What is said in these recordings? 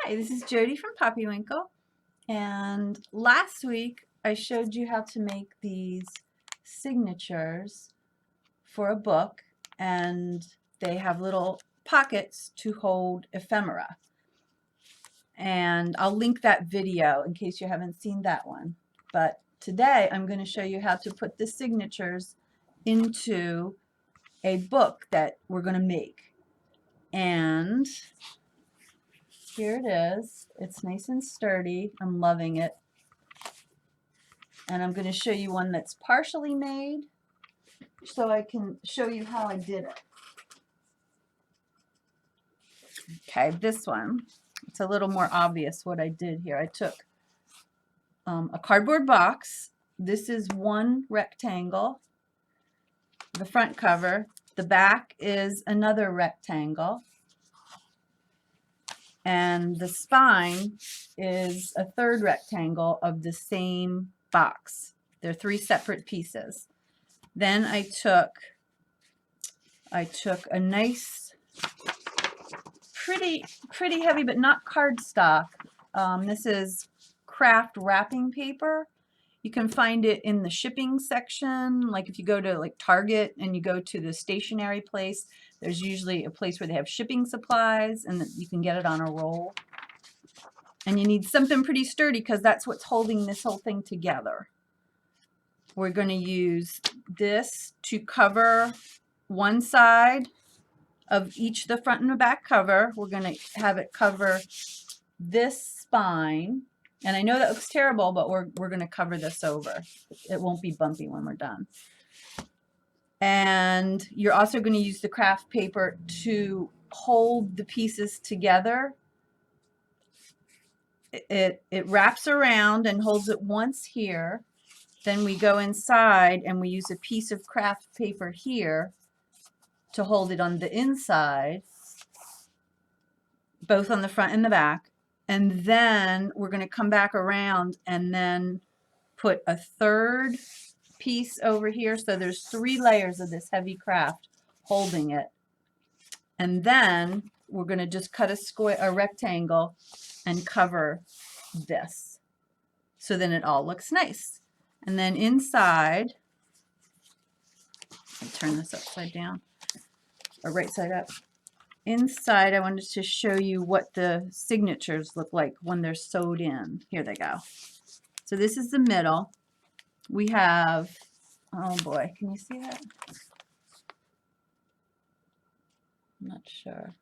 Hi, this is Jody from Poppywinkle, and last week I showed you how to make these signatures for a book, and they have little pockets to hold ephemera. And I'll link that video in case you haven't seen that one. But today I'm going to show you how to put the signatures into a book that we're going to make. And here it is. It's nice and sturdy. I'm loving it. And I'm going to show you one that's partially made so I can show you how I did it. Okay, this one, it's a little more obvious what I did here. I took a cardboard box. This is one rectangle, the front cover. The back is another rectangle. And the spine is a third rectangle of the same box. They're three separate pieces. Then I took a nice, pretty heavy, but not cardstock. This is craft wrapping paper. You can find it in the shipping section. Like if you go to like Target and you go to the stationery place, there's usually a place where they have shipping supplies and you can get it on a roll. And you need something pretty sturdy because that's what's holding this whole thing together. We're going to use this to cover one side of each, the front and the back cover. We're going to have it cover this spine. And I know that looks terrible, but we're going to cover this over. It won't be bumpy when we're done. And you're also going to use the craft paper to hold the pieces together. It wraps around and holds it once here. Then we go inside and we use a piece of craft paper here to hold it on the inside, both on the front and the back. And then we're going to come back around and then put a third piece over here. So there's 3 layers of this heavy craft holding it. And then we're going to just cut a rectangle and cover this. So then it all looks nice. And then inside, I'll turn this upside down, or right side up. Inside, I wanted to show you what the signatures look like when they're sewed in. Here they go. So this is the middle. We have, oh boy, can you see that? I'm not sure.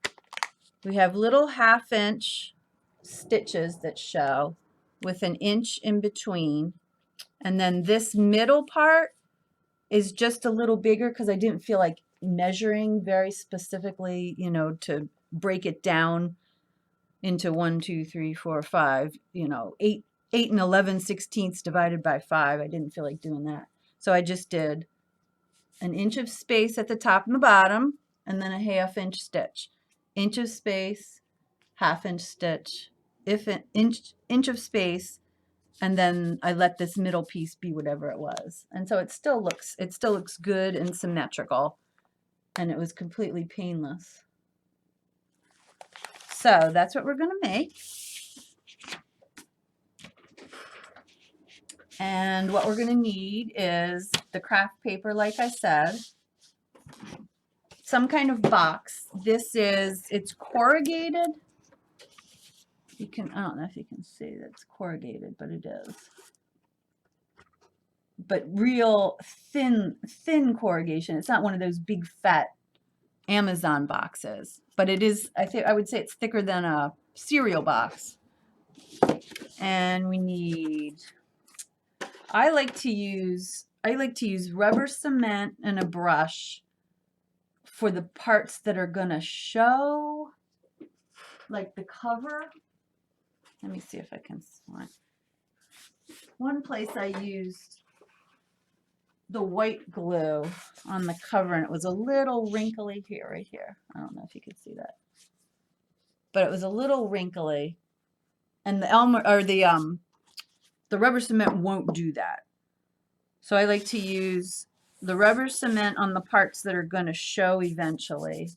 We have little 1/2-inch stitches that show with an inch in between. And then this middle part is just a little bigger because I didn't feel like measuring very specifically, you know, to break it down into 1, 2, 3, 4, 5, you know, 8 and 11/16 divided by 5. I didn't feel like doing that. So I just did an inch of space at the top and the bottom, and then a 1/2-inch stitch. Inch of space, 1/2-inch stitch, inch of space, and then I let this middle piece be whatever it was. And so it still looks good and symmetrical, and it was completely painless. So that's what we're going to make. And what we're going to need is the craft paper, like I said, some kind of box. It's corrugated. I don't know if you can see that it's corrugated, but it is. But real thin corrugation. It's not one of those big fat Amazon boxes, but it is, I would say it's thicker than a cereal box. And we need, I like to use rubber cement and a brush for the parts that are going to show, like the cover. Let me see if I can find. One place I used the white glue on the cover, and it was a little wrinkly here, right here. I don't know if you can see that, but it was a little wrinkly, and the rubber cement won't do that. So I like to use the rubber cement on the parts that are going to show eventually,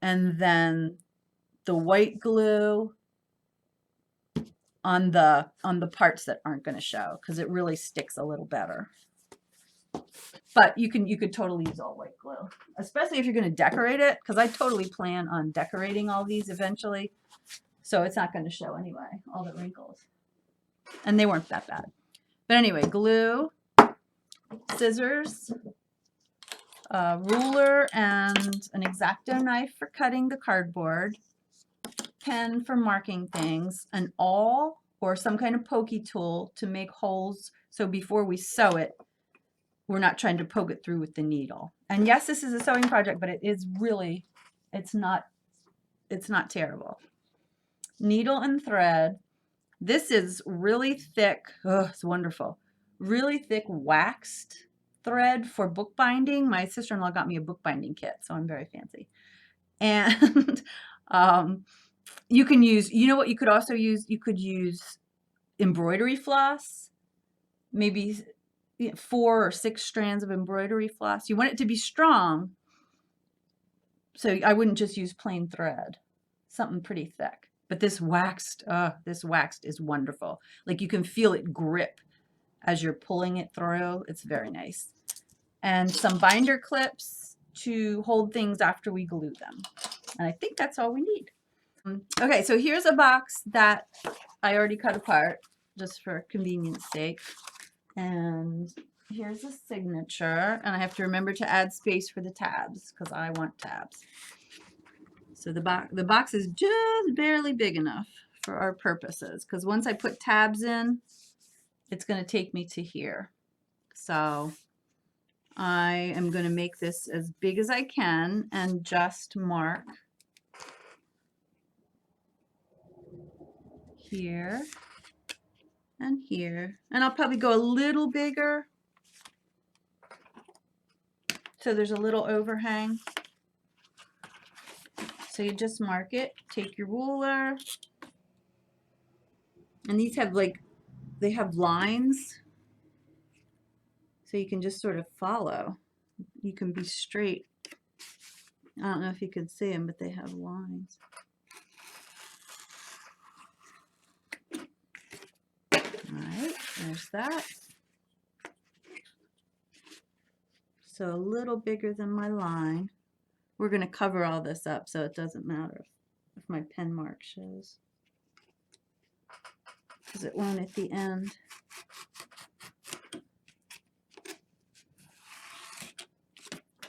and then the white glue on the parts that aren't going to show, because it really sticks a little better. But you could totally use all white glue, especially if you're going to decorate it, because I totally plan on decorating all these eventually. So it's not going to show anyway, all the wrinkles. And they weren't that bad. But anyway, glue, scissors, a ruler and an X-Acto knife for cutting the cardboard, pen for marking things, an awl or some kind of pokey tool to make holes so before we sew it, we're not trying to poke it through with the needle. And yes, this is a sewing project, but it is really, it's not terrible. Needle and thread. This is really thick, oh, it's wonderful, really thick waxed thread for bookbinding. My sister-in-law got me a bookbinding kit, so I'm very fancy. And you can use, you know what you could also use? You could use embroidery floss, maybe 4 or 6 strands of embroidery floss. You want it to be strong, so I wouldn't just use plain thread, something pretty thick. But this waxed is wonderful. Like you can feel it grip as you're pulling it through. It's very nice. And some binder clips to hold things after we glue them. And I think that's all we need. Okay, so here's a box that I already cut apart just for convenience sake. And here's a signature. And I have to remember to add space for the tabs because I want tabs. So the box is just barely big enough for our purposes, because once I put tabs in, it's going to take me to here. So I am going to make this as big as I can and just mark here and here. And I'll probably go a little bigger so there's a little overhang. So you just mark it, take your ruler, and these have they have lines, so you can just sort of follow. You can be straight. I don't know if you can see them, but they have lines. All right, there's that. So a little bigger than my line. We're going to cover all this up so it doesn't matter if my pen mark shows, because it won't at the end.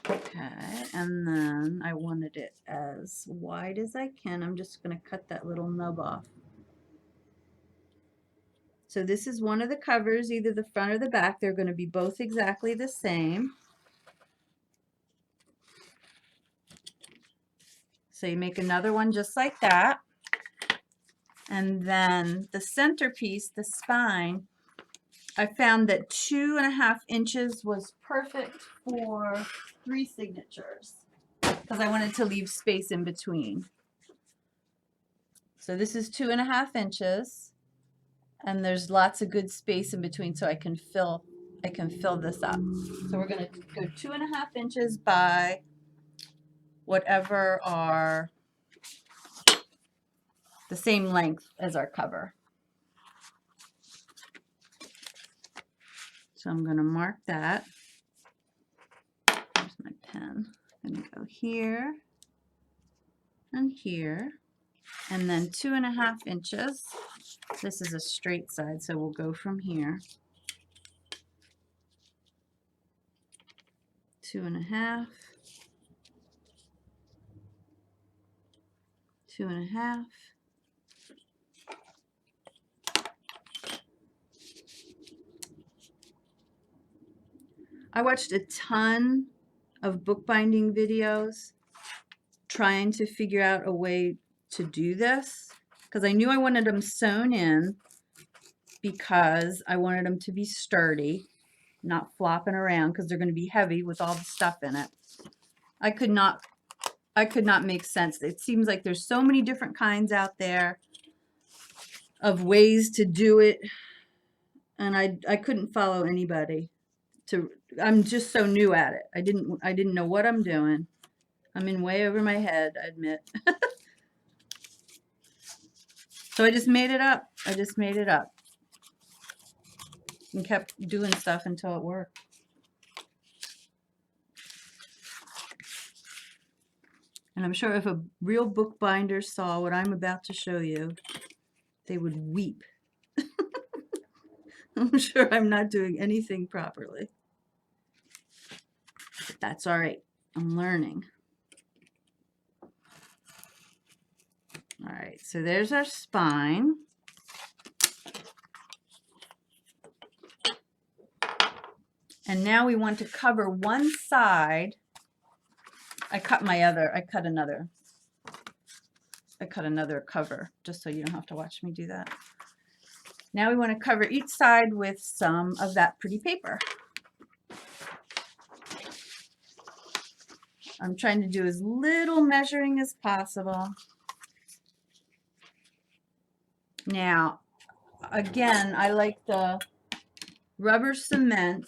Okay, and then I wanted it as wide as I can. I'm just going to cut that little nub off. So this is one of the covers, either the front or the back. They're going to be both exactly the same. So you make another one just like that. And then the centerpiece, the spine, I found that 2.5 inches was perfect for 3 signatures because I wanted to leave space in between. So this is 2.5 inches, and there's lots of good space in between, so I can fill this up. So we're going to go 2.5 inches by whatever are the same length as our cover. So I'm going to mark that. There's my pen. I'm going to go here and here, and then 2.5 inches. This is a straight side, so we'll go from here. 2.5, 2.5. I watched a ton of bookbinding videos trying to figure out a way to do this, because I knew I wanted them sewn in because I wanted them to be sturdy, not flopping around, because they're going to be heavy with all the stuff in it. I could not make sense. It seems like there's so many different kinds out there of ways to do it, and I couldn't follow anybody. I'm just so new at it. I didn't know what I'm doing. I'm in way over my head, I admit. So I just made it up. I just made it up and kept doing stuff until it worked. And I'm sure if a real bookbinder saw what I'm about to show you, they would weep. I'm sure I'm not doing anything properly. But that's all right. I'm learning. All right, so there's our spine. And now we want to cover one side. I cut another cover just so you don't have to watch me do that. Now we want to cover each side with some of that pretty paper. I'm trying to do as little measuring as possible. Now, again, I like the rubber cement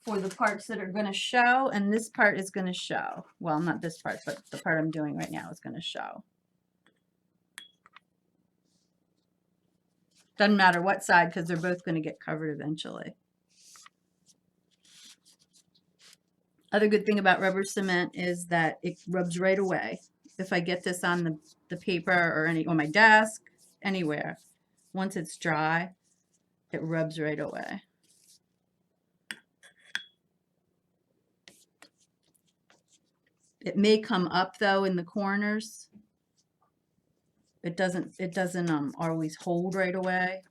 for the parts that are going to show, and this part is going to show. Well, not this part, but the part I'm doing right now is going to show. Doesn't matter what side, because they're both going to get covered eventually. Other good thing about rubber cement is that it rubs right away. If I get this on the paper or on my desk, anywhere, once it's dry, it rubs right away. It may come up though in the corners. It doesn't always hold right away.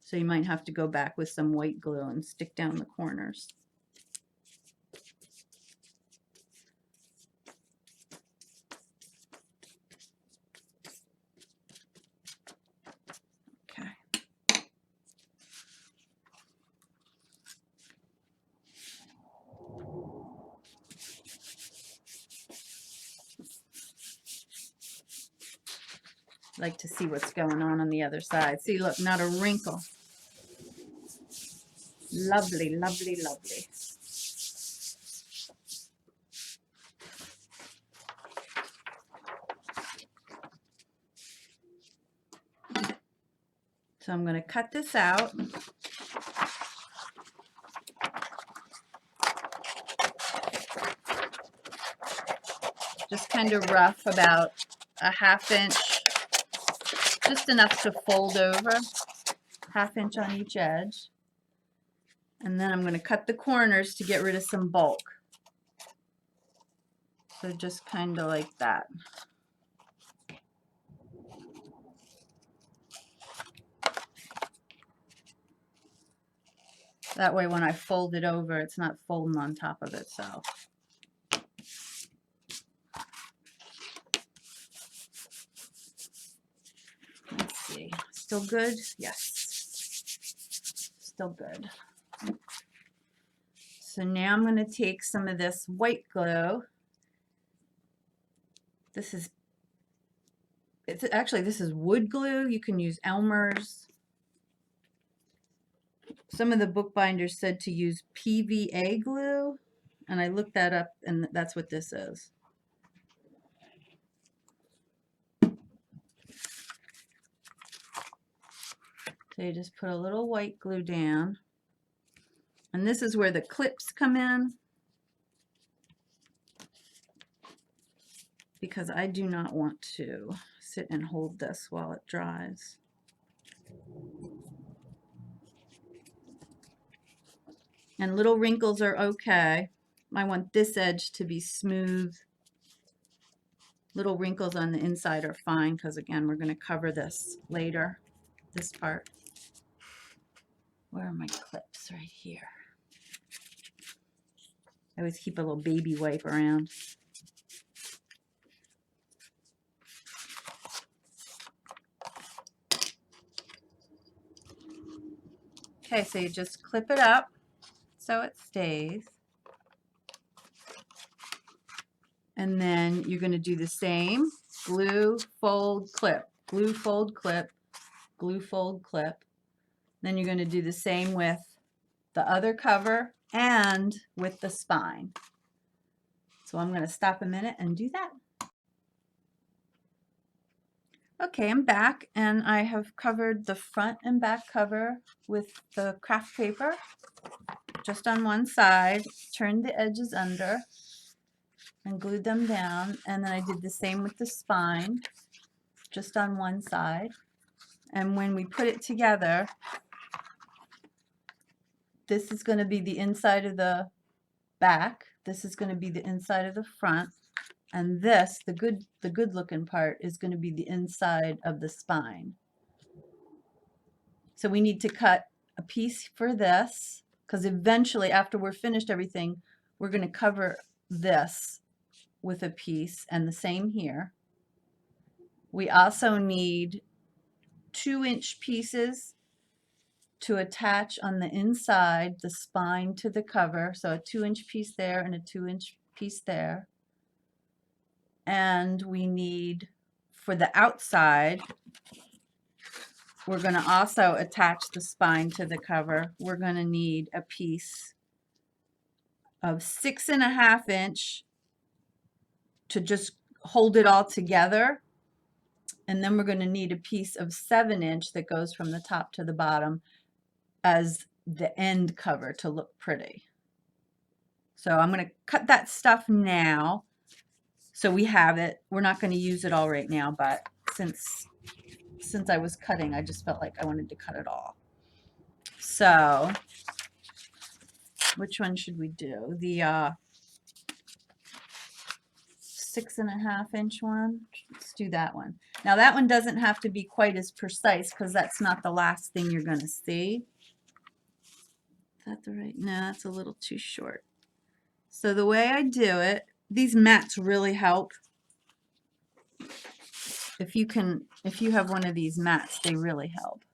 So you might have to go back with some white glue and stick down the corners. Okay. Like to see what's going on the other side. See, look, not a wrinkle. Lovely, lovely, lovely. So I'm going to cut this out. Just kind of rough, about a 1/2 inch, just enough to fold over, 1/2 inch on each edge. And then I'm going to cut the corners to get rid of some bulk. So just kind of like that. That way when I fold it over, it's not folding on top of itself. Let's see. Still good? Yes. Still good. So now I'm going to take some of this white glue. This is wood glue. You can use Elmer's. Some of the bookbinders said to use PVA glue, and I looked that up, and that's what this is. So you just put a little white glue down, and this is where the clips come in, because I do not want to sit and hold this while it dries. And little wrinkles are okay. I want this edge to be smooth. Little wrinkles on the inside are fine, because again, we're going to cover this later, this part. Where are my clips? Right here. I always keep a little baby wipe around. Okay, so you just clip it up so it stays. And then you're going to do the same. Glue, fold, clip. Glue, fold, clip. Glue, fold, clip. Then you're going to do the same with the other cover and with the spine. So I'm going to stop a minute and do that. Okay, I'm back and I have covered the front and back cover with the craft paper just on one side, turned the edges under and glued them down, and then I did the same with the spine just on one side. And when we put it together, this is going to be the inside of the back, this is going to be the inside of the front, and this, the good looking part, is going to be the inside of the spine. So we need to cut a piece for this, because eventually after we're finished everything, we're going to cover this with a piece, and the same here. We also need 2-inch pieces to attach on the inside, the spine to the cover. So a 2-inch piece there and a 2-inch piece there. And we need, for the outside, we're going to also attach the spine to the cover. We're going to need a piece of 6.5 inch to just hold it all together. And then we're going to need a piece of 7 inch that goes from the top to the bottom as the end cover to look pretty. So I'm going to cut that stuff now so we have it. We're not going to use it all right now, but since I was cutting, I just felt like I wanted to cut it all. So which one should we do? The 6.5 inch one? Let's do that one. Now that one doesn't have to be quite as precise because that's not the last thing you're going to see. Is that the right? No, that's a little too short. So the way I do it, these mats really help. If you have one of these mats, they really help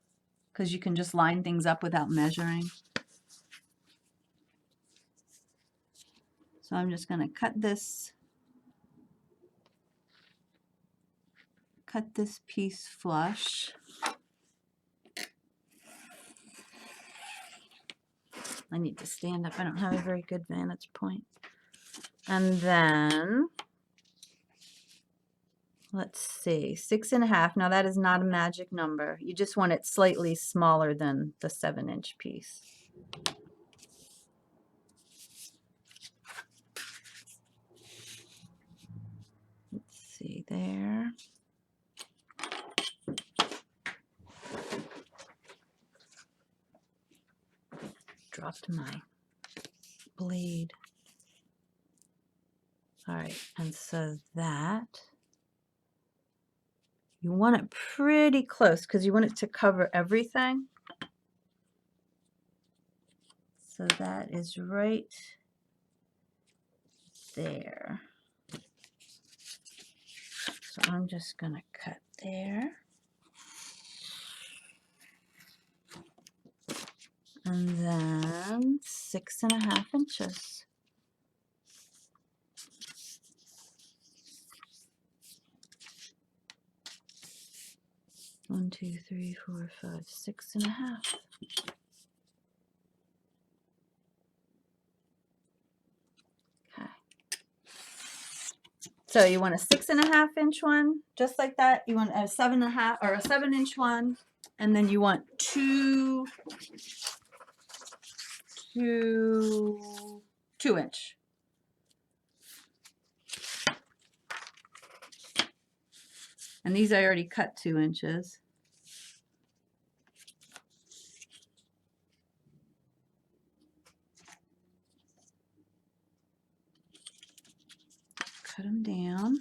because you can just line things up without measuring. So I'm just going to cut this piece flush. I need to stand up. I don't have a very good vantage point. And then let's see, 6.5. Now that is not a magic number. You just want it slightly smaller than the 7-inch piece. Let's see there. Dropped my blade. All right, and so that, you want it pretty close because you want it to cover everything. So that is right there. So I'm just going to cut there. And then 6.5 inches. One, 2, 3, 4, 5, 6.5. Okay. So you want a 6.5 inch one, just like that. You want a 7.5 or a 7-inch one, and then you want two 2-inch. And these I already cut 2 inches. Cut them down.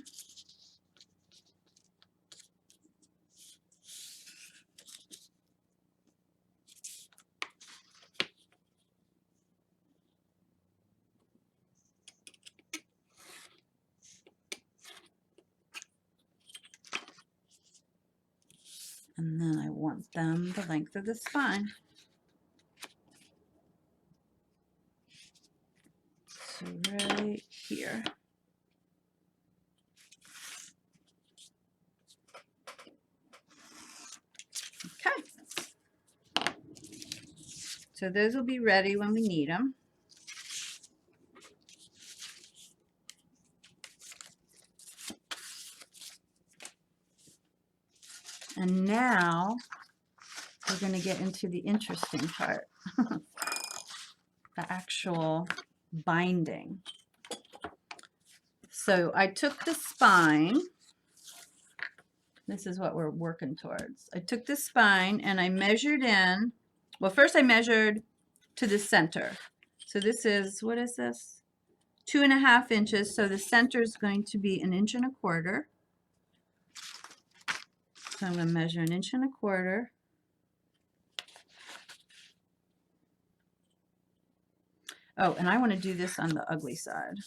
And then I want them the length of the spine. So right here. Okay. So those will be ready when we need them. And now we're going to get into the interesting part, the actual binding. So I took the spine. This is what we're working towards. I took the spine and I measured in. Well, first I measured to the center. So this is, what is this? 2.5 inches. So the center is going to be 1 1/4 inches. So I'm going to measure 1 1/4 inches. Oh, and I want to do this on the ugly side.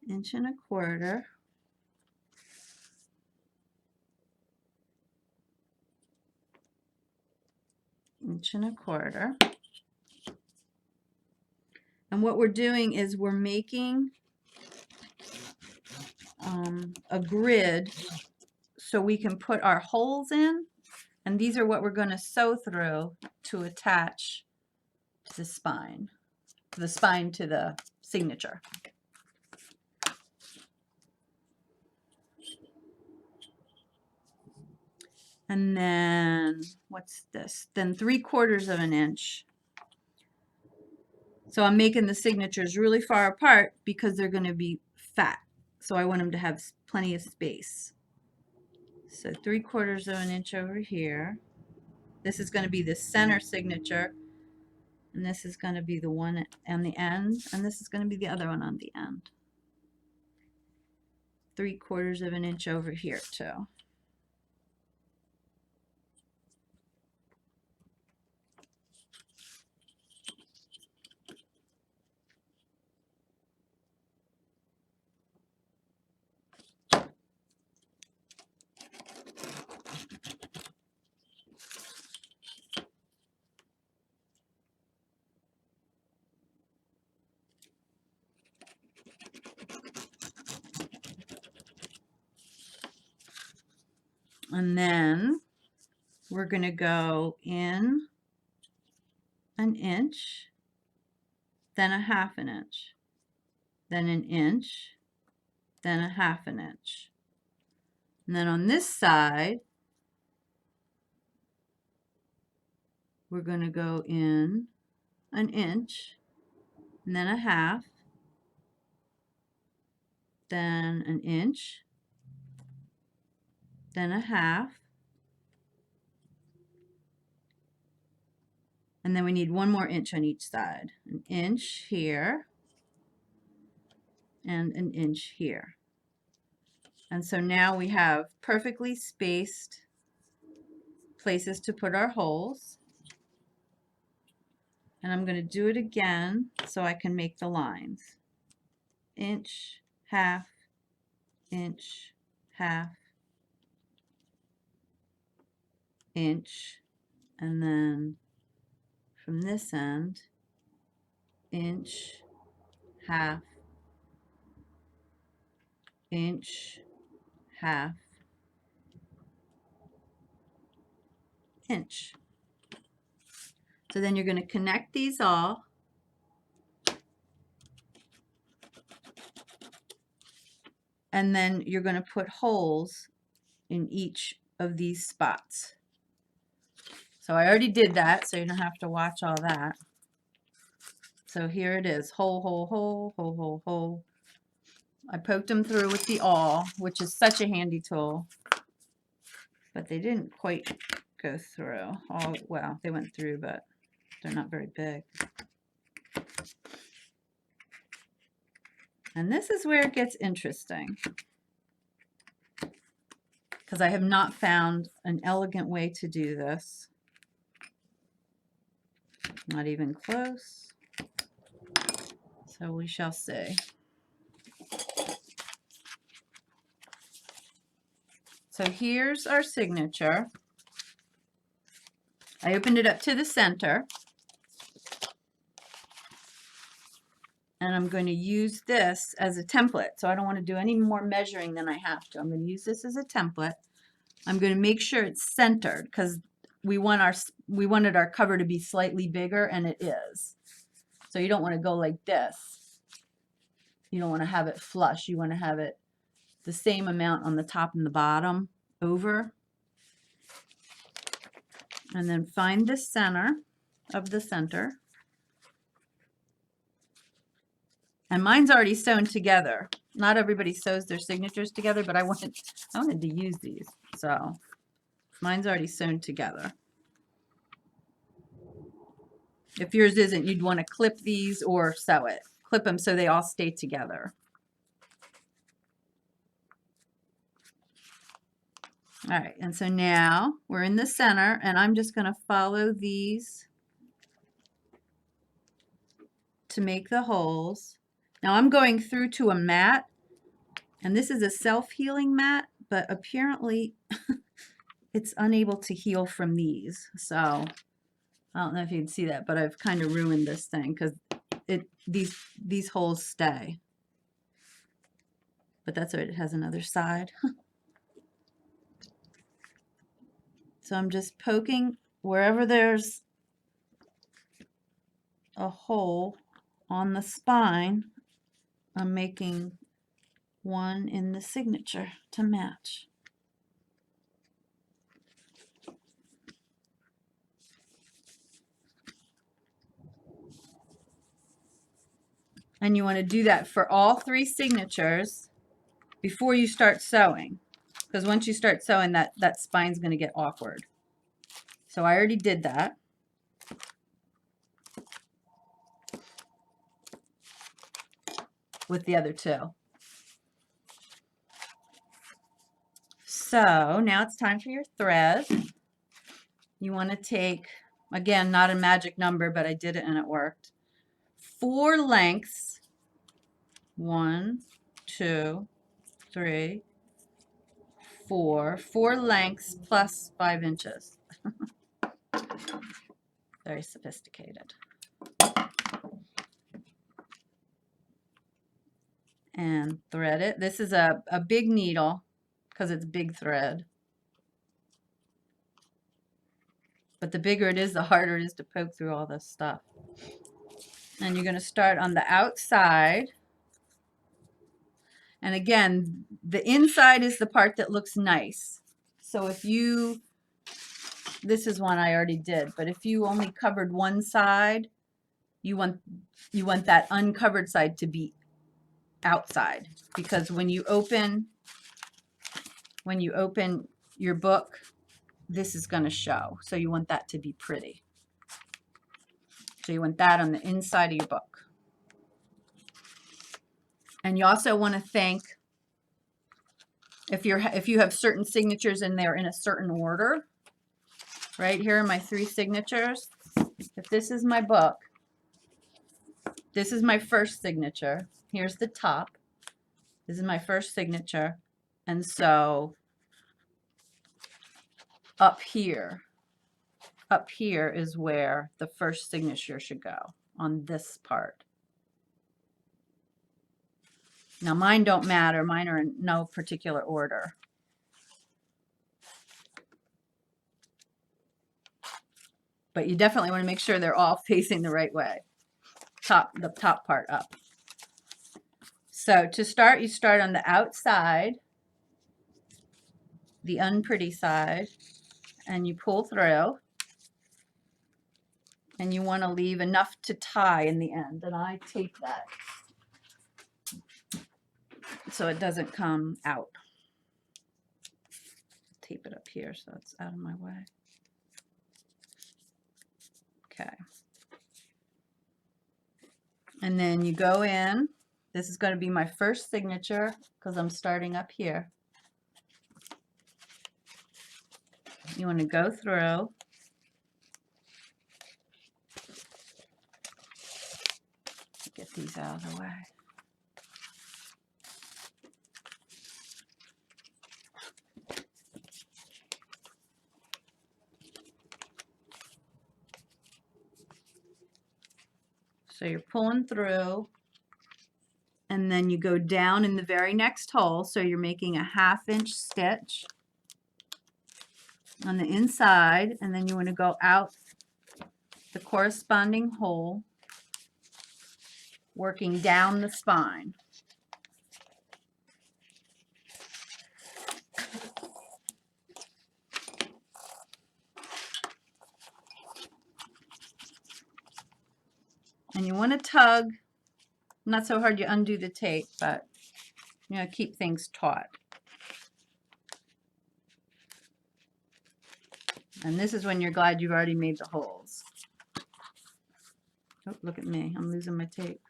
1 1/4 inches. Inch and a quarter. And what we're doing is we're making a grid so we can put our holes in, and these are what we're going to sew through to attach to the spine to the signature. And then what's this? Then 3/4 inch. So I'm making the signatures really far apart because they're going to be fat. So I want them to have plenty of space. So 3/4 inch over here. This is going to be the center signature. And this is going to be the one on the end. And this is going to be the other one on the end. 3/4 inch over here too. And then we're going to go in 1 inch, then 1/2 inch, then 1 inch, then 1/2 inch. And then on this side, we're going to go in 1 inch, and then 1/2, then 1 inch, then 1/2, and then we need 1 more inch on each side. 1 inch here, and 1 inch here. And so now we have perfectly spaced places to put our holes. And I'm going to do it again so I can make the lines. Inch, 1/2, inch, 1/2, inch, and then from this end, inch, 1/2, inch, 1/2, inch. So then you're going to connect these all. And then you're going to put holes in each of these spots. So I already did that, so you don't have to watch all that. So here it is, hole, hole, hole, hole, hole, hole. I poked them through with the awl, which is such a handy tool. But they didn't quite go through. Oh, well, they went through, but they're not very big. And this is where it gets interesting, because I have not found an elegant way to do this. Not even close. So we shall see. So here's our signature. I opened it up to the center. And I'm going to use this as a template. So I don't want to do any more measuring than I have to. I'm going to use this as a template. I'm going to make sure it's centered because we wanted our cover to be slightly bigger, and it is. So you don't want to go like this. You don't want to have it flush. You want to have it the same amount on the top and the bottom over. And then find the center of the center. And mine's already sewn together. Not everybody sews their signatures together, but I wanted to use these. So mine's already sewn together. If yours isn't, you'd want to clip these or sew it. Clip them so they all stay together. All right, and so now we're in the center, and I'm just going to follow these to make the holes. Now I'm going through to a mat, and this is a self-healing mat, but apparently it's unable to heal from these. So I don't know if you can see that, but I've kind of ruined this thing because these holes stay. But that's right, it has another side. So I'm just poking wherever there's a hole on the spine. I'm making one in the signature to match. And you want to do that for all 3 signatures before you start sewing. Because once you start sewing, that spine's going to get awkward. So I already did that. With the other 2. So now it's time for your thread. You want to take, again, not a magic number, but I did it and it worked. 4 lengths. 1, 2, 3, 4. 4 lengths plus 5 inches. Very sophisticated. And thread it. This is a big needle because it's big thread. But the bigger it is, the harder it is to poke through all this stuff. And you're going to start on the outside. And again, the inside is the part that looks nice. So if you, this is one I already did, but if you only covered one side, you want that uncovered side to be outside, because when you open your book, this is going to show. So you want that to be pretty. So you want that on the inside of your book. And you also want to think, if you have certain signatures and they're in a certain order, right? Here are my 3 signatures. If this is my book, this is my first signature. Here's the top. This is my first signature. And so up here is where the first signature should go, on this part. Now mine don't matter. Mine are in no particular order. But you definitely want to make sure they're all facing the right way. The top part up. So to start, you start on the outside, the unpretty side, and you pull through. And you want to leave enough to tie in the end. And I tape that so it doesn't come out. Tape it up here so it's out of my way. Okay. And then you go in. This is going to be my first signature because I'm starting up here. You want to go through. Get these out of the way. So you're pulling through, and then you go down in the very next hole. So you're making a 1/2 inch stitch on the inside, and then you want to go out the corresponding hole, working down the spine. And you want to tug, not so hard you undo the tape, but you know, keep things taut. And this is when you're glad you've already made the holes. Oh, look at me, I'm losing my tape.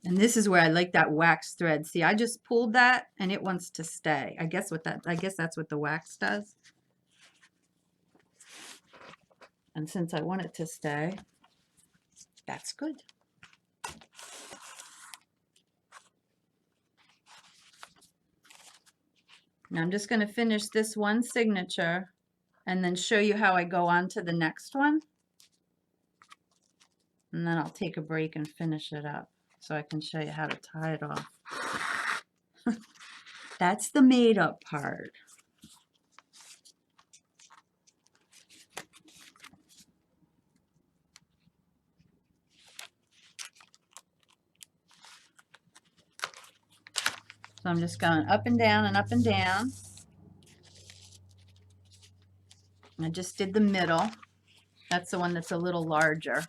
And this is where I like that wax thread. See, I just pulled that and it wants to stay. I guess that's what the wax does. And since I want it to stay, that's good. Now I'm just going to finish this one signature and then show you how I go on to the next one. And then I'll take a break and finish it up so I can show you how to tie it off. That's the made up part. So I'm just going up and down and up and down. I just did the middle. That's the one that's a little larger.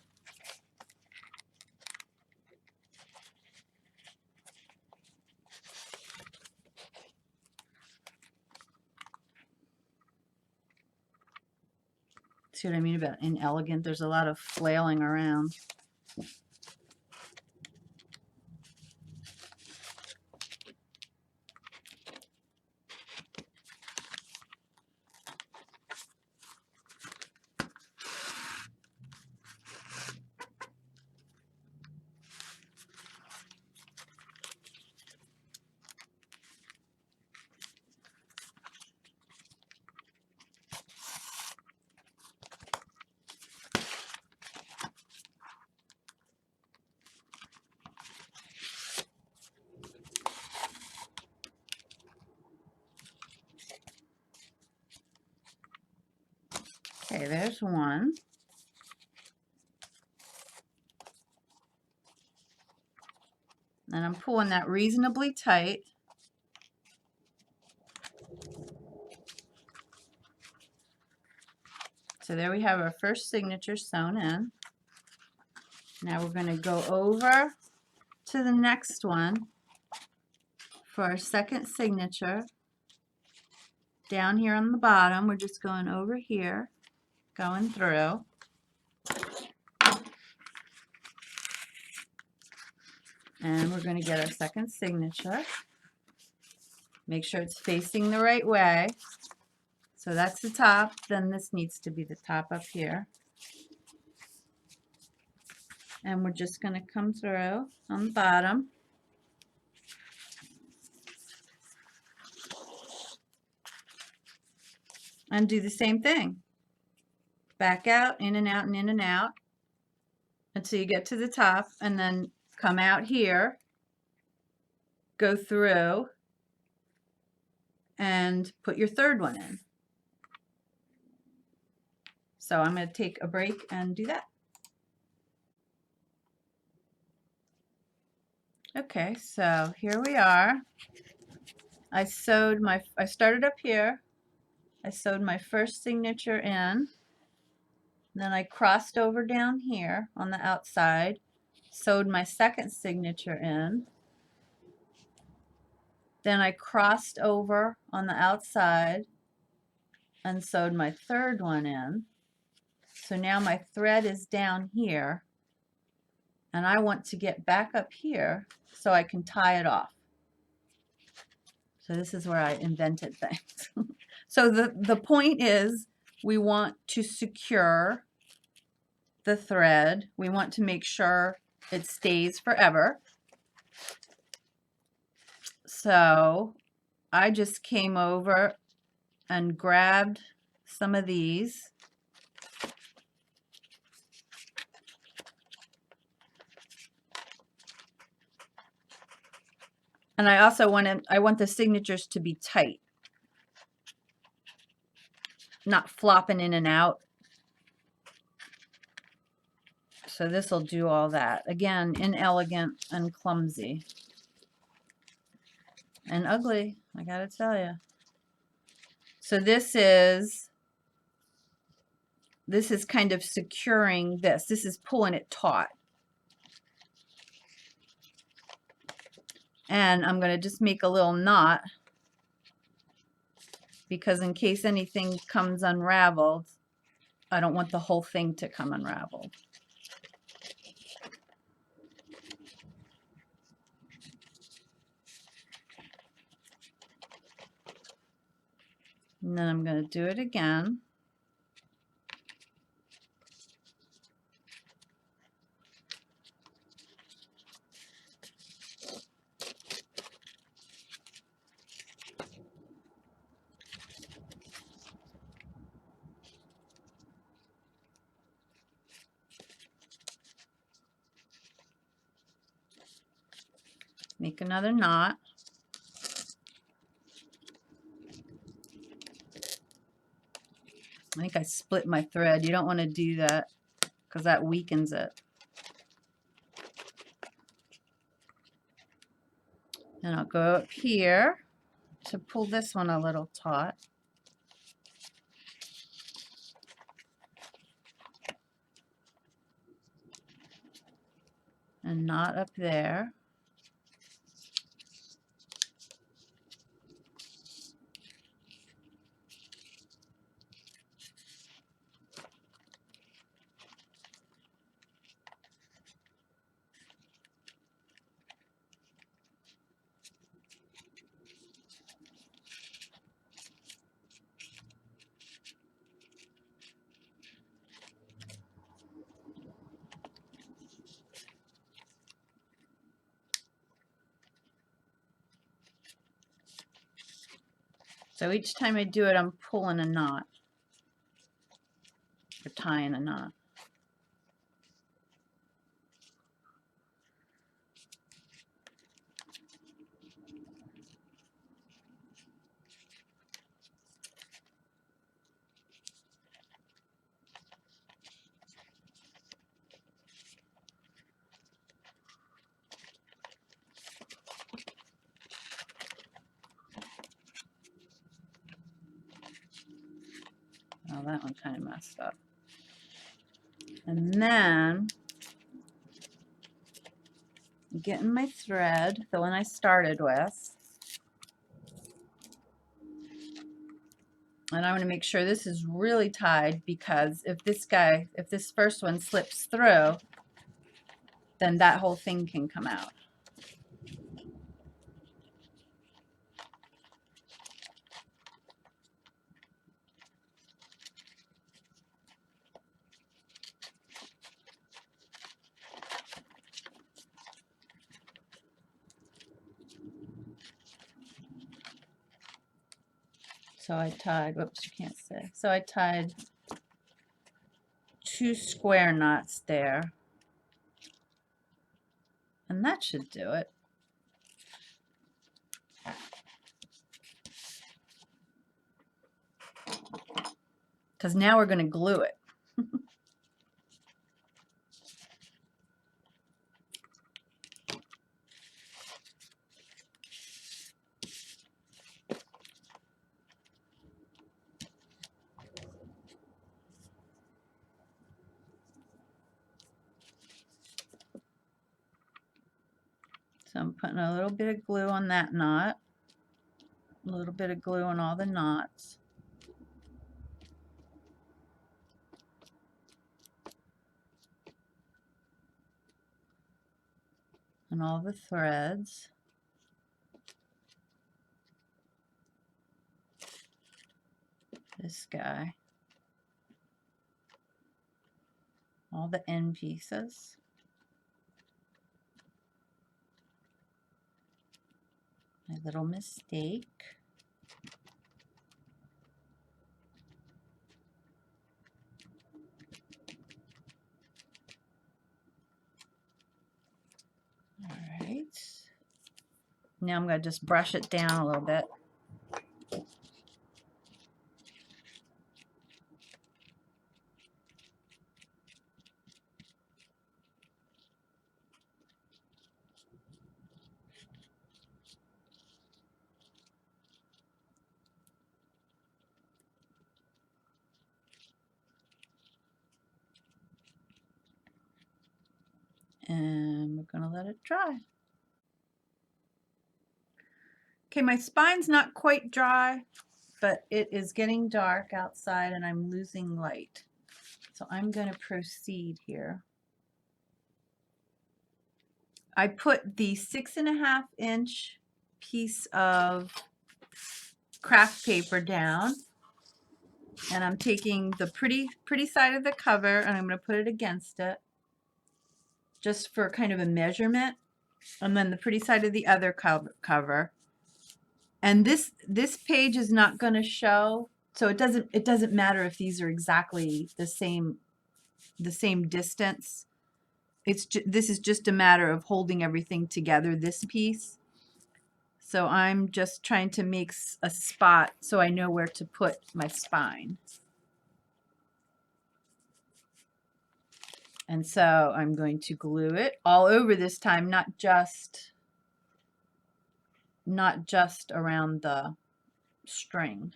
See what I mean about inelegant? There's a lot of flailing around. Okay, there's one. And I'm pulling that reasonably tight. So there we have our first signature sewn in. Now we're going to go over to the next one for our second signature. Down here on the bottom, we're just going over here, going through. And we're going to get our second signature. Make sure it's facing the right way. So that's the top, then this needs to be the top up here. And we're just going to come through on the bottom. And do the same thing. Back out, in and out, and in and out until you get to the top, and then come out here, go through, and put your third one in. So I'm going to take a break and do that. Okay, so here we are. I started up here. I sewed my first signature in. Then I crossed over down here on the outside, sewed my second signature in. Then I crossed over on the outside and sewed my third one in. So now my thread is down here, and I want to get back up here so I can tie it off. So this is where I invented things. So the point is, we want to secure the thread. We want to make sure it stays forever. So I just came over and grabbed some of these. And I also I want the signatures to be tight, not flopping in and out. So this will do all that. Again, inelegant and clumsy. and ugly, I gotta tell you. So this is kind of securing this. This is pulling it taut. And I'm going to just make a little knot because in case anything comes unraveled, I don't want the whole thing to come unraveled. And then I'm going to do it again. Make another knot. I think I split my thread. You don't want to do that because that weakens it. And I'll go up here to pull this one a little taut. And knot up there. So each time I do it, I'm pulling a knot or tying a knot. Oh, that one kind of messed up. And then getting my thread, the one I started with. And I want to make sure this is really tied because if this first one slips through, then that whole thing can come out. So I tied, whoops, you can't see. So I tied 2 square knots there. And that should do it. Because now we're going to glue it. So I'm putting a little bit of glue on that knot, a little bit of glue on all the knots. And all the threads. This guy. All the end pieces. My little mistake. All right. Now I'm going to just brush it down a little bit. And we're gonna let it dry. Okay, my spine's not quite dry, but it is getting dark outside and I'm losing light. So I'm going to proceed here. I put the 6.5-inch piece of craft paper down, and I'm taking the pretty side of the cover and I'm going to put it against it just for kind of a measurement, and then the pretty side of the other cover. And this page is not going to show, so it doesn't matter if these are exactly the same distance. This is just a matter of holding everything together, this piece. So I'm just trying to make a spot so I know where to put my spine. And so I'm going to glue it all over this time, not just around the string.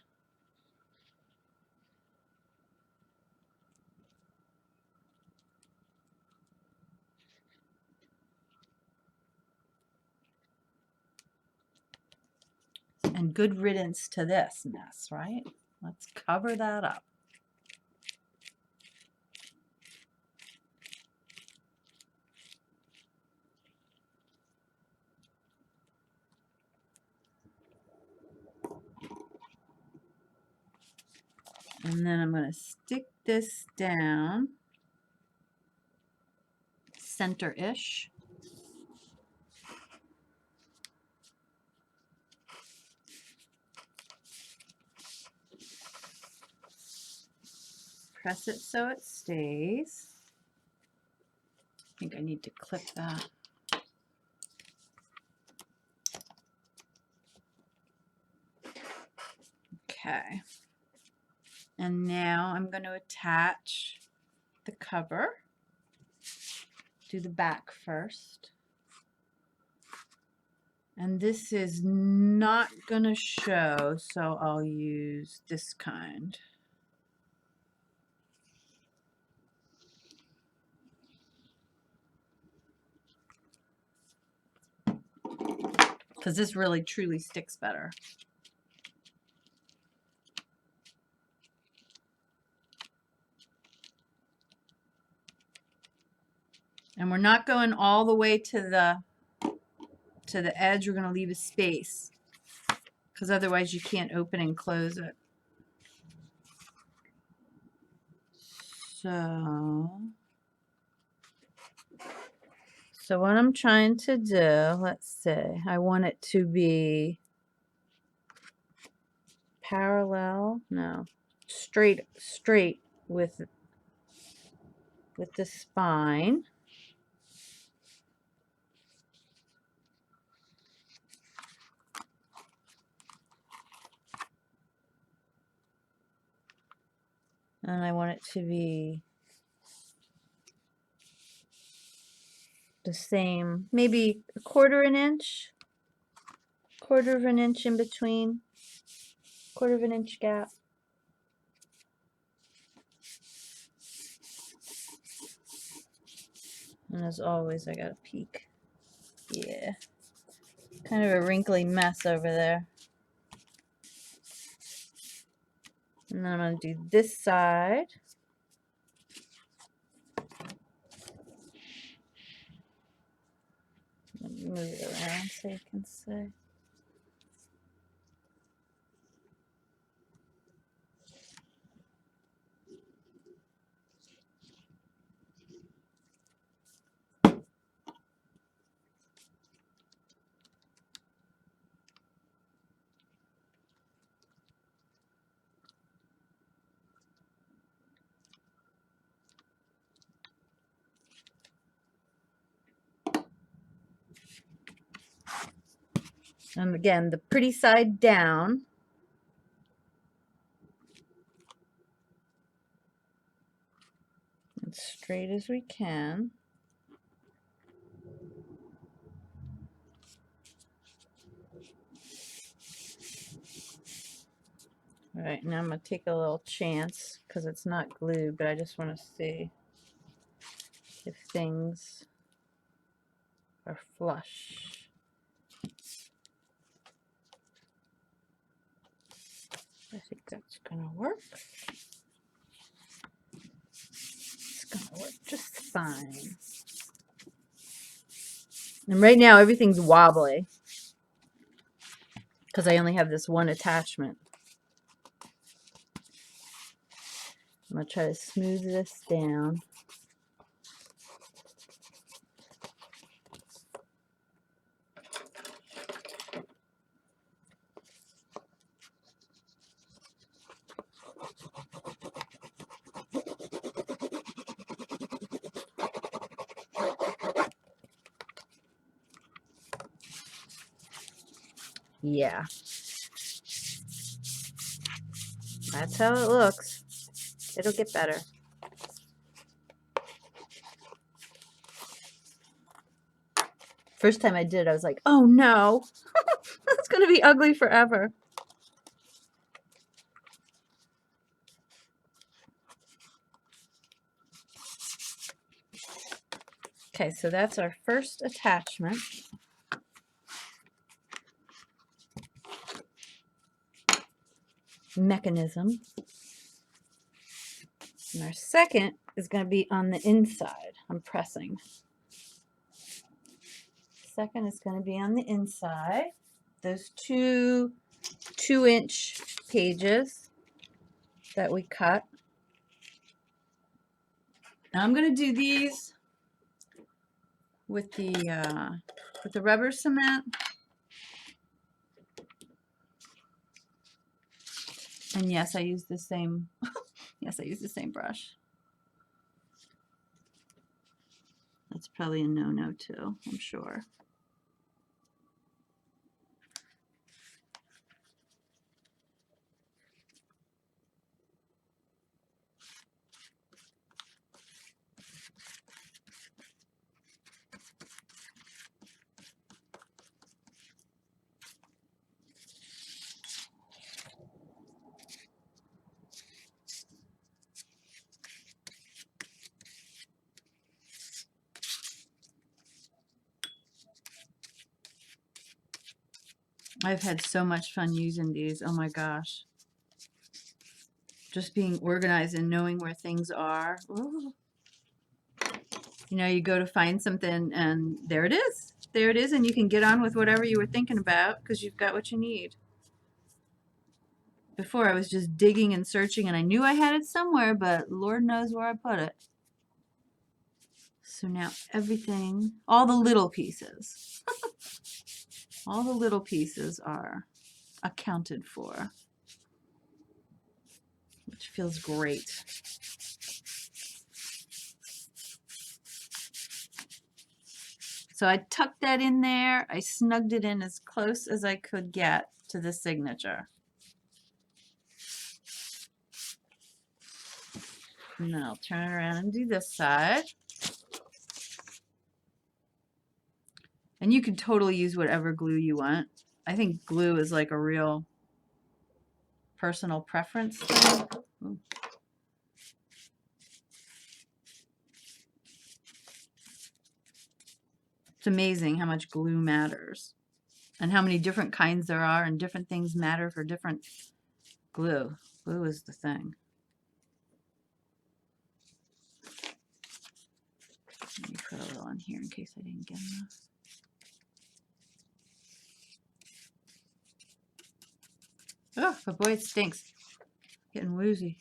And good riddance to this mess, right? Let's cover that up. And then I'm going to stick this down center-ish. Press it so it stays. I think I need to clip that. Okay. And now I'm going to attach the cover. Do the back first. And this is not going to show, so I'll use this kind. Because this really truly sticks better. And we're not going all the way to the edge. We're going to leave a space, because otherwise you can't open and close it. So what I'm trying to do, let's see, I want it to be parallel, no, straight with the spine. And I want it to be the same, maybe a quarter of an inch in between, quarter of an inch gap. And as always, I got a peek. Yeah, kind of a wrinkly mess over there. And then I'm going to do this side. Let me move it around so you can see. And again, the pretty side down. As straight as we can. All right, now I'm going to take a little chance because it's not glued, but I just want to see if things or flush. I think that's gonna work. It's gonna work just fine. And right now everything's wobbly because I only have this one attachment. I'm gonna try to smooth this down. Yeah. That's how it looks. It'll get better. First time I did it, I was like, oh no, it's going to be ugly forever. Okay, so that's our first attachment. Mechanism. And our second is going to be on the inside. I'm pressing. Second is going to be on the inside. Those two 2-inch pages that we cut. Now I'm going to do these with the rubber cement. And yes, I use the same. Yes, I use the same brush. That's probably a no-no too, I'm sure. I've had so much fun using these. Oh my gosh. Just being organized and knowing where things are. Ooh. You know, you go to find something and there it is. There it is, and you can get on with whatever you were thinking about because you've got what you need. Before I was just digging and searching and I knew I had it somewhere, but Lord knows where I put it. So now everything, all the little pieces, all the little pieces are accounted for, which feels great. So I tucked that in there. I snugged it in as close as I could get to the signature. And then I'll turn around and do this side. And you can totally use whatever glue you want. I think glue is like a real personal preference thing. Ooh. It's amazing how much glue matters and how many different kinds there are and different things matter for different glue. Glue is the thing. Let me put a little on here in case I didn't get enough. Oh, but boy, it stinks. Getting woozy.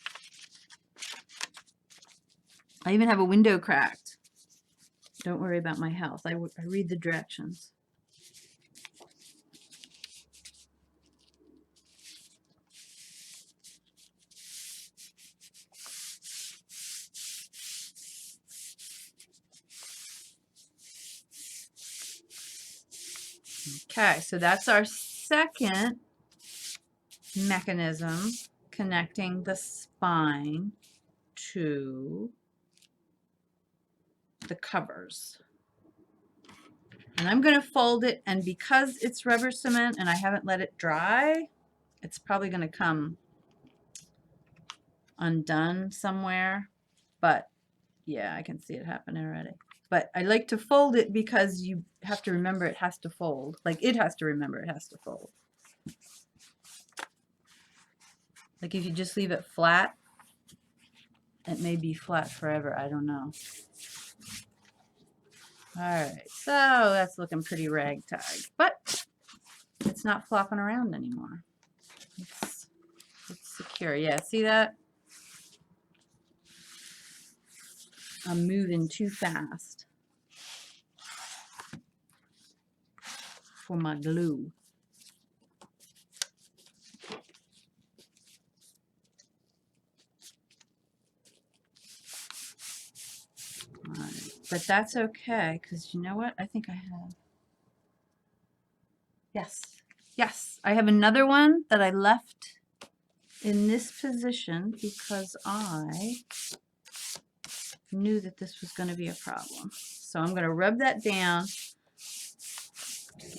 I even have a window cracked. Don't worry about my health. I read the directions. Okay, so that's our second mechanism connecting the spine to the covers. And I'm going to fold it, and because it's rubber cement and I haven't let it dry, it's probably going to come undone somewhere. But yeah, I can see it happening already. But I like to fold it because you have to remember it has to fold. Like it has to remember it has to fold. Like if you just leave it flat, it may be flat forever. I don't know. Alright, so that's looking pretty ragtag. But it's not flopping around anymore. It's secure. Yeah, see that? I'm moving too fast for my glue. Alright, but that's okay, because you know what? I think I have. Yes, yes, I have another one that I left in this position because I knew that this was going to be a problem. So I'm going to rub that down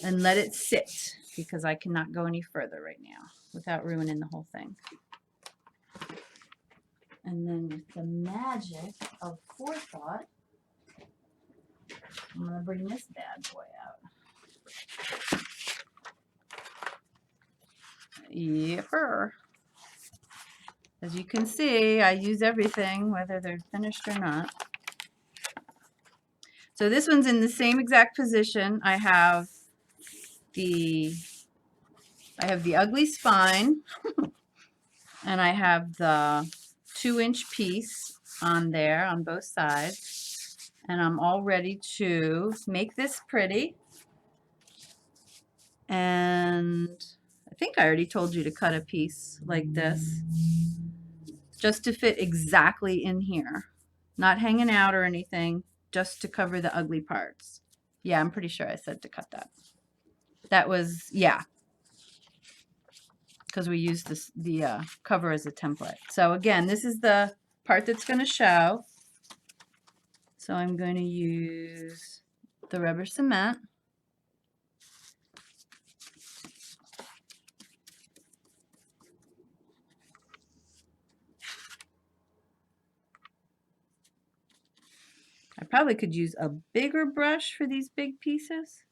and let it sit because I cannot go any further right now without ruining the whole thing. And then with the magic of forethought, I'm going to bring this bad boy out. Yepper. As you can see, I use everything, whether they're finished or not. So this one's in the same exact position. I have the ugly spine, and I have the 2-inch piece on there on both sides. And I'm all ready to make this pretty. And I think I already told you to cut a piece like this, just to fit exactly in here. Not hanging out or anything, just to cover the ugly parts. Yeah, I'm pretty sure I said to cut that. That was, yeah, because we used the cover as a template. So again, this is the part that's going to show. So I'm going to use the rubber cement. I probably could use a bigger brush for these big pieces.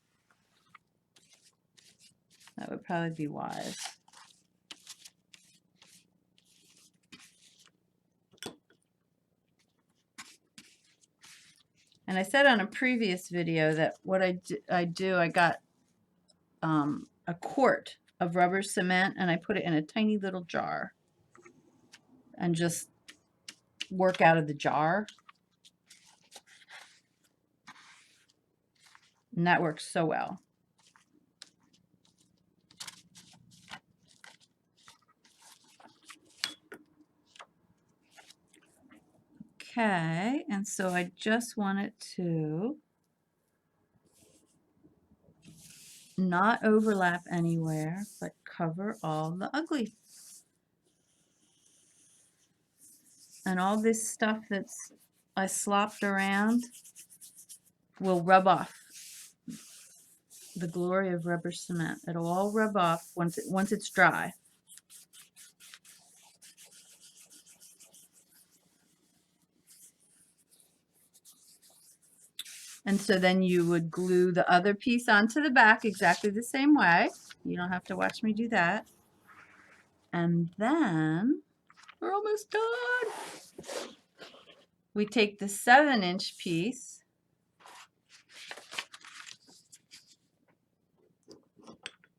That would probably be wise. And I said on a previous video that what I got a quart of rubber cement and I put it in a tiny little jar and just work out of the jar. And that works so well. Okay, and so I just want it to not overlap anywhere, but cover all the ugly. And all this stuff that's I slopped around will rub off. The glory of rubber cement. It'll all rub off once it's dry. And so then you would glue the other piece onto the back exactly the same way. You don't have to watch me do that. And then we're almost done. We take the 7-inch piece,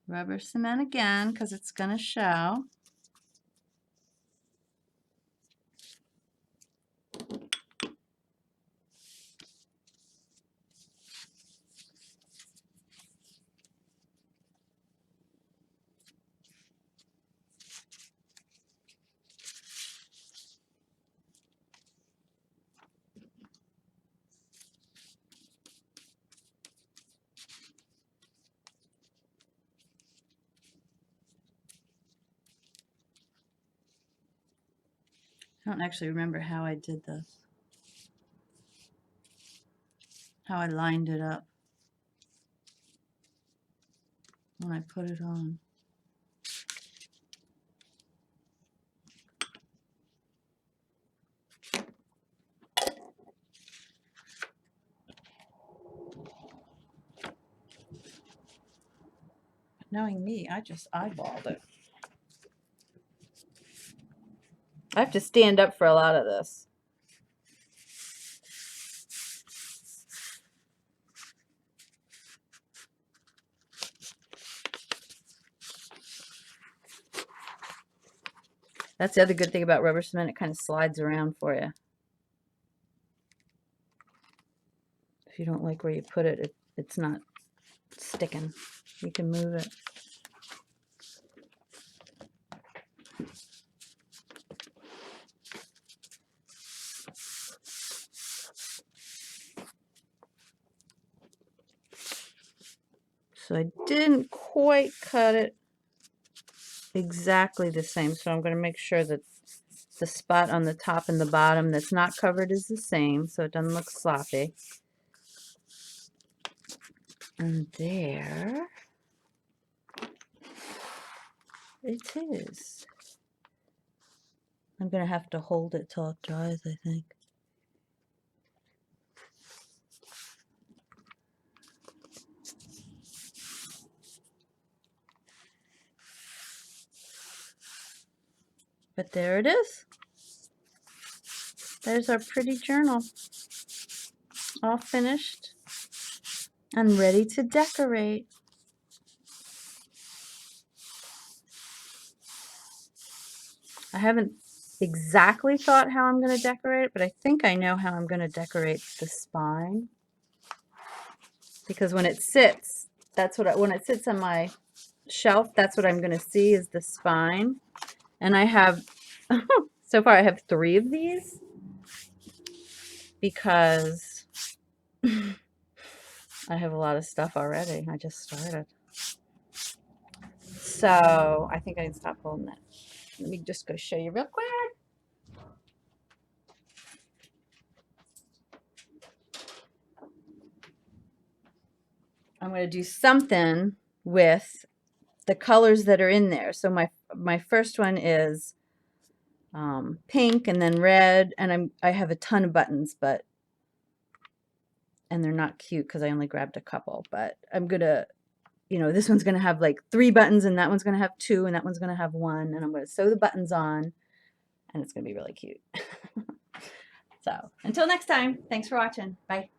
rubber cement again because it's going to show. I don't actually remember how I did this, how I lined it up when I put it on. knowing me, I just eyeballed it. I have to stand up for a lot of this. That's the other good thing about rubber cement. It kind of slides around for you. If you don't like where you put it, it's not sticking. You can move it. So I didn't quite cut it exactly the same, so I'm going to make sure that the spot on the top and the bottom that's not covered is the same, so it doesn't look sloppy. And there it is. I'm going to have to hold it till it dries, I think. But there it is. There's our pretty journal. All finished and ready to decorate. I haven't exactly thought how I'm going to decorate it, but I think I know how I'm going to decorate the spine. Because when it sits, that's what when it sits on my shelf, that's what I'm going to see is the spine. And I have, so far I have 3 of these because I have a lot of stuff already. I just started. So I think I can stop holding it. Let me just go show you real quick. I'm going to do something with the colors that are in there. So my first one is pink and then red, and I have a ton of buttons, and they're not cute because I only grabbed a couple. But I'm gonna, this one's gonna have like 3 buttons, and that one's gonna have 2, and that one's gonna have 1, and I'm gonna sew the buttons on, and it's gonna be really cute. So until next time, thanks for watching. Bye.